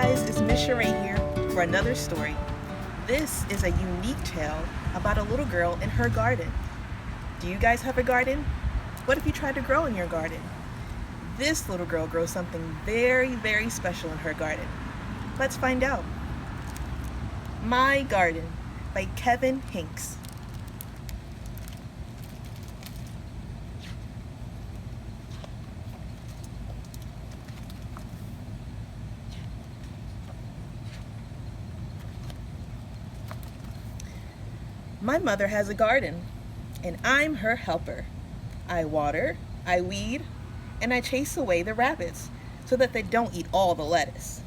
guys, it's Miss Sheree here for another story. This is a unique tale about a little girl in her garden. Do you guys have a garden? What if you tried to grow in your garden? This little girl grows something very, very special in her garden. Let's find out. My Garden by Kevin Henkes. My mother has a garden, and I'm her helper. I water, I weed, and I chase away the rabbits so that they don't eat all the lettuce.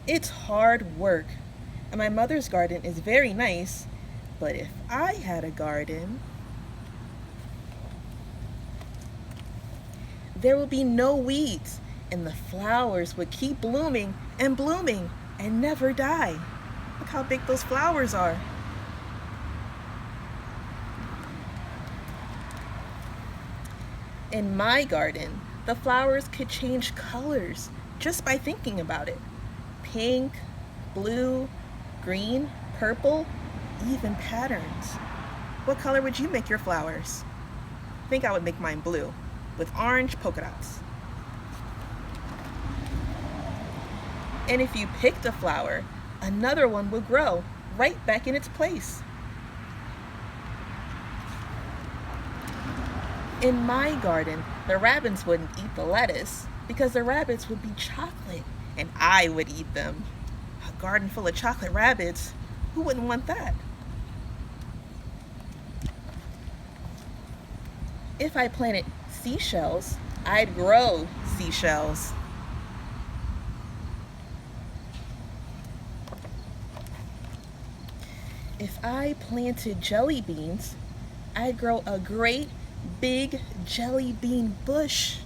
It's hard work, and my mother's garden is very nice, but if I had a garden, there would be no weeds, and the flowers would keep blooming and never die. Look how big those flowers are. In my garden, the flowers could change colors just by thinking about it. Pink, blue, green, purple, even patterns. What color would you make your flowers? I think I would make mine blue with orange polka dots. And if you picked a flower, another one would grow right back in its place. In my garden, the rabbits wouldn't eat the lettuce because the rabbits would be chocolate and I would eat them. A garden full of chocolate rabbits, who wouldn't want that? If I planted seashells, I'd grow seashells. If I planted jelly beans, I'd grow a great big jelly bean bush.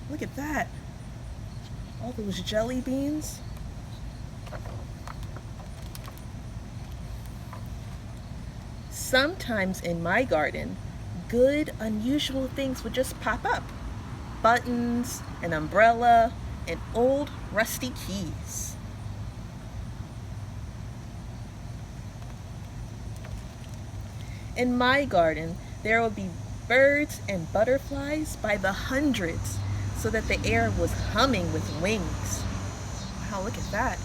Look at that. All those jelly beans. Sometimes in my garden, good, unusual things would just pop up. Buttons, an umbrella, and old rusty keys. In my garden, there would be birds and butterflies by the hundreds so that the air was humming with wings. Wow, look at that.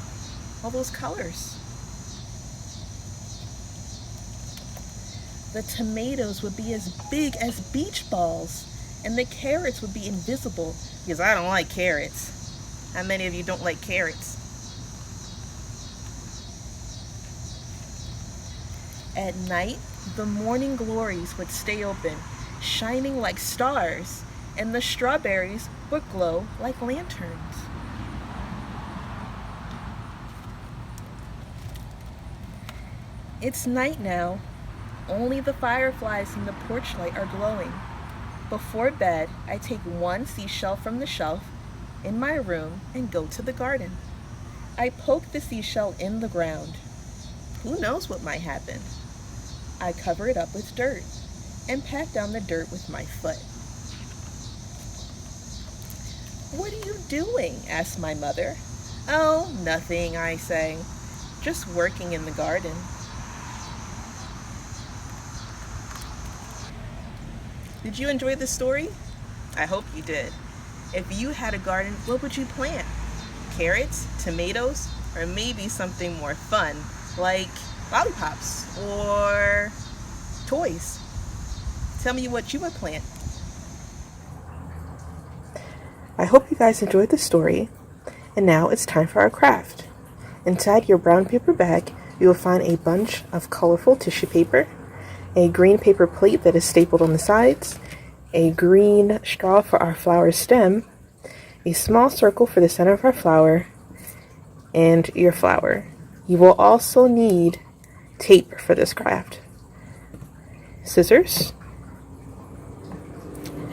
All those colors. The tomatoes would be as big as beach balls, and the carrots would be invisible because I don't like carrots. How many of you don't like carrots? At night, the morning glories would stay open, shining like stars, and the strawberries would glow like lanterns. It's night now. Only the fireflies in the porch light are glowing. Before bed, I take one seashell from the shelf in my room and go to the garden. I poke the seashell in the ground. Who knows what might happen? I cover it up with dirt and pat down the dirt with my foot. "What are you doing?" asked my mother. "Oh, nothing," I say. "Just working in the garden." Did you enjoy the story? I hope you did. If you had a garden, what would you plant? Carrots, tomatoes, or maybe something more fun like lollipops or toys? Tell me what you would plant. I hope you guys enjoyed the story. And now it's time for our craft. Inside your brown paper bag, you will find a bunch of colorful tissue paper, a green paper plate that is stapled on the sides, a green straw for our flower stem, a small circle for the center of our flower, and your flower. You will also need tape for this craft, scissors,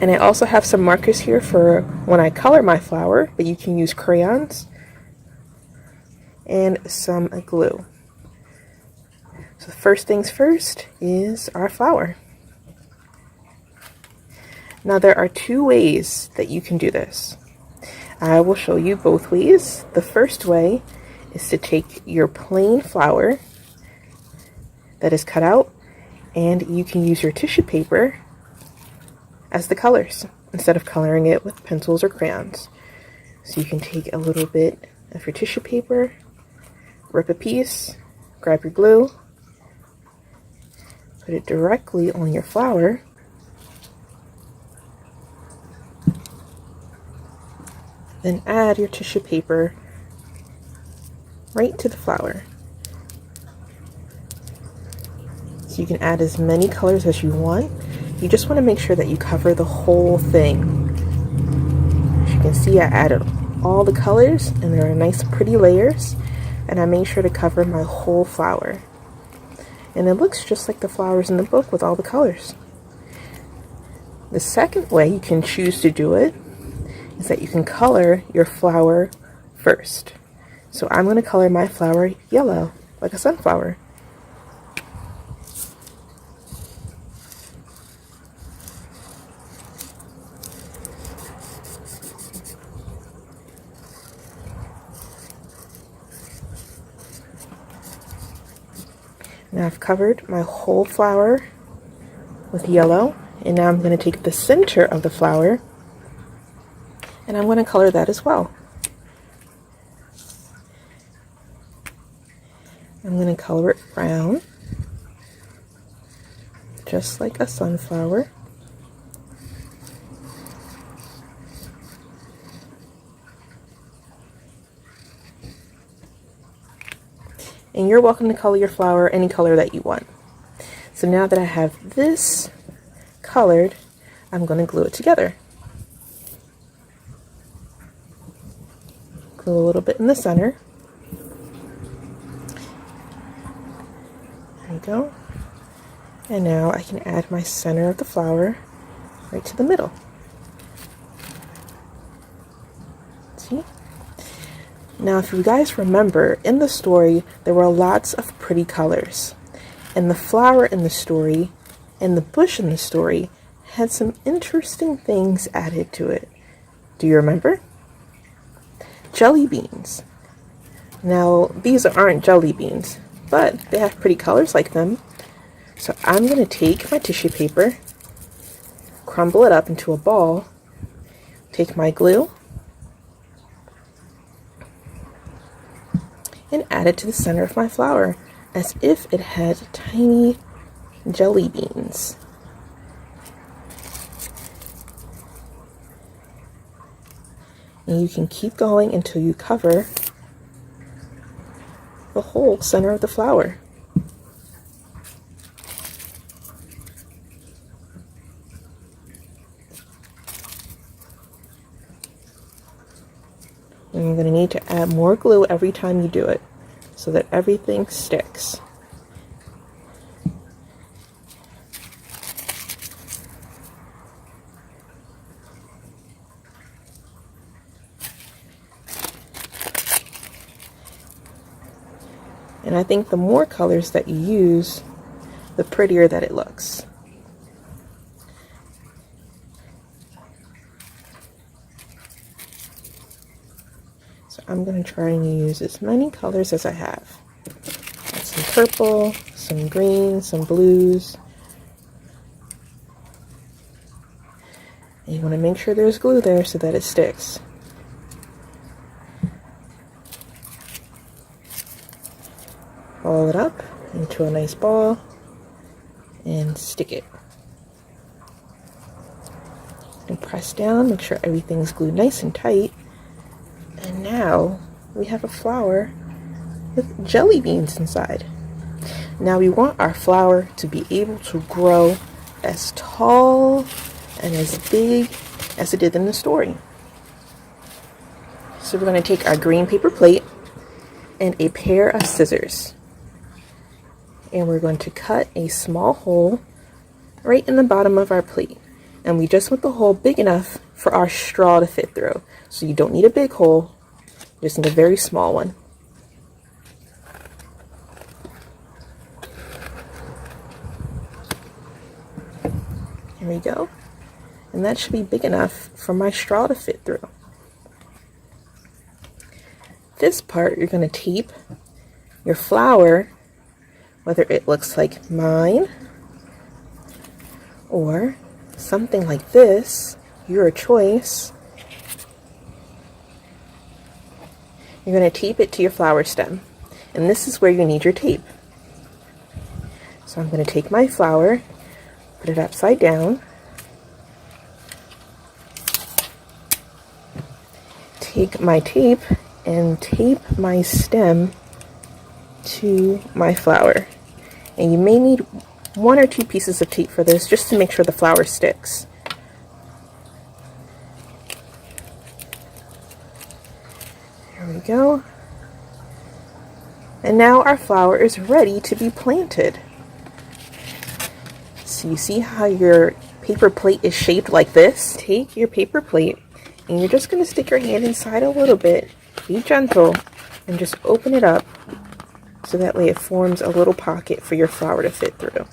and I also have some markers here for when I color my flower, but you can use crayons, and some glue. So first things first is our flower. Now there are two ways that you can do this. I will show you both ways. The first way is to take your plain flower that is cut out, and you can use your tissue paper as the colors instead of coloring it with pencils or crayons. So you can take a little bit of your tissue paper, rip a piece, grab your glue, put it directly on your flower, then add your tissue paper right to the flower. So you can add as many colors as you want. You just want to make sure that you cover the whole thing. As you can see, I added all the colors, and there are nice pretty layers, and I made sure to cover my whole flower. And it looks just like the flowers in the book with all the colors. The second way you can choose to do it is that you can color your flower first. So I'm going to color my flower yellow, like a sunflower. Now I've covered my whole flower with yellow, and now I'm going to take the center of the flower and I'm going to color that as well. I'm going to color it brown, just like a sunflower. And you're welcome to color your flower any color that you want. So now that I have this colored, I'm going to glue it together. Glue a little bit in the center. There you go. And now I can add my center of the flower right to the middle. See? Now, if you guys remember, in the story, there were lots of pretty colors. And the flower in the story and the bush in the story had some interesting things added to it. Do you remember? Jelly beans. Now, these aren't jelly beans, but they have pretty colors like them. So I'm going to take my tissue paper, crumble it up into a ball, take my glue, and add it to the center of my flower as if it had tiny jelly beans. And you can keep going until you cover the whole center of the flower. And you're going to need to add more glue every time you do it so that everything sticks. And I think the more colors that you use, the prettier that it looks. So I'm going to try and use as many colors as I have. Some purple, some green, some blues. And you want to make sure there's glue there so that it sticks. Ball it up into a nice ball and stick it. And press down, make sure everything's glued nice and tight. And now we have a flower with jelly beans inside. Now we want our flower to be able to grow as tall and as big as it did in the story. So we're going to take our green paper plate and a pair of scissors. And we're going to cut a small hole right in the bottom of our plate. And we just want the hole big enough for our straw to fit through. So you don't need a big hole, you just need a very small one. Here we go. And that should be big enough for my straw to fit through. this part, you're going to tape your flower, whether it looks like mine or something like this, your choice. You're going to tape it to your flower stem, and this is where you need your tape. So I'm going to take my flower, put it upside down, take my tape and tape my stem to my flower. And you may need 1 or 2 pieces of tape for this, just to make sure the flower sticks. There we go. And now our flower is ready to be planted. So you see how your paper plate is shaped like this? Take your paper plate and you're just going to stick your hand inside a little bit. Be gentle and just open it up so that way it forms a little pocket for your flower to fit through.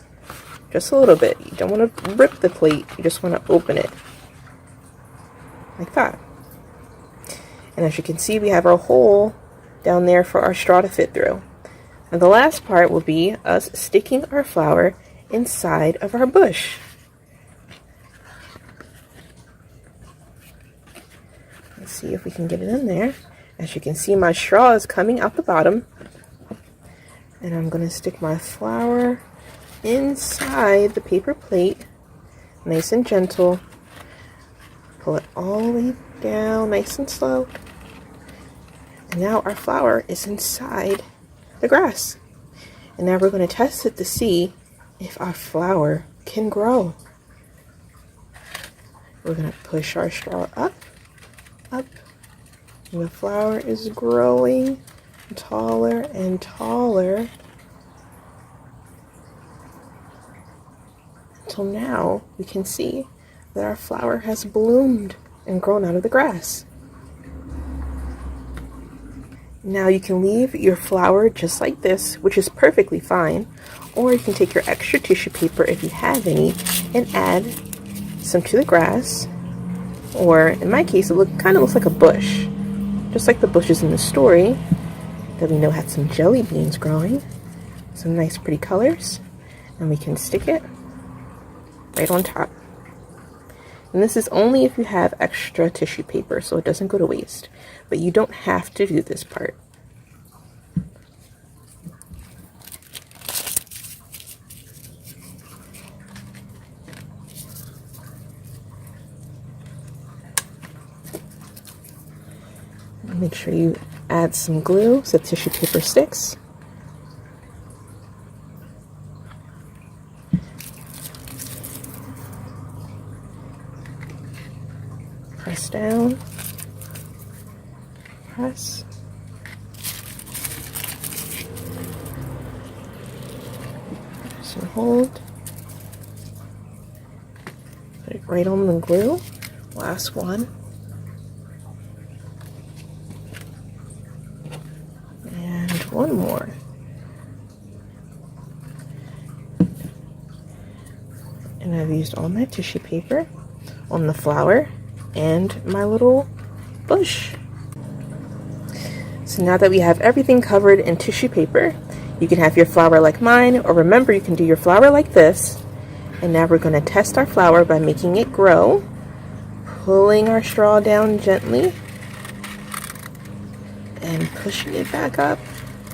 Just a little bit. You don't want to rip the plate, you just want to open it. Like that. And as you can see, we have our hole down there for our straw to fit through. And the last part will be us sticking our flower inside of our bush. Let's see if we can get it in there. As you can see, my straw is coming out the bottom. And I'm going to stick my flower inside the paper plate, nice and gentle. Pull it all the way down, nice and slow. And now our flower is inside the grass. And now we're going to test it to see if our flower can grow. We're going to push our straw up, up. And the flower is growing taller and taller until now we can see that our flower has bloomed and grown out of the grass. Now you can leave your flower just like this, which is perfectly fine, or you can take your extra tissue paper if you have any and add some to the grass, or in my case it kind of looks like a bush, just like the bushes in the story that we know had some jelly beans growing, some nice pretty colors, and we can stick it right on top. And this is only if you have extra tissue paper, so it doesn't go to waste. But you don't have to do this part. Make sure you add some glue so the tissue paper sticks. Press down, press, press and hold, put it right on the glue, last one, and one more. And I've used all my tissue paper on the flower and my little bush. So now that we have everything covered in tissue paper, you can have your flower like mine, or remember you can do your flower like this. And now we're going to test our flower by making it grow, pulling our straw down gently and pushing it back up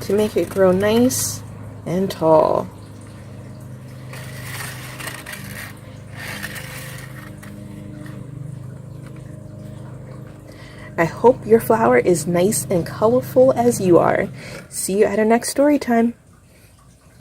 to make it grow nice and tall. I hope your flower is nice and colorful as you are. See you at our next story time.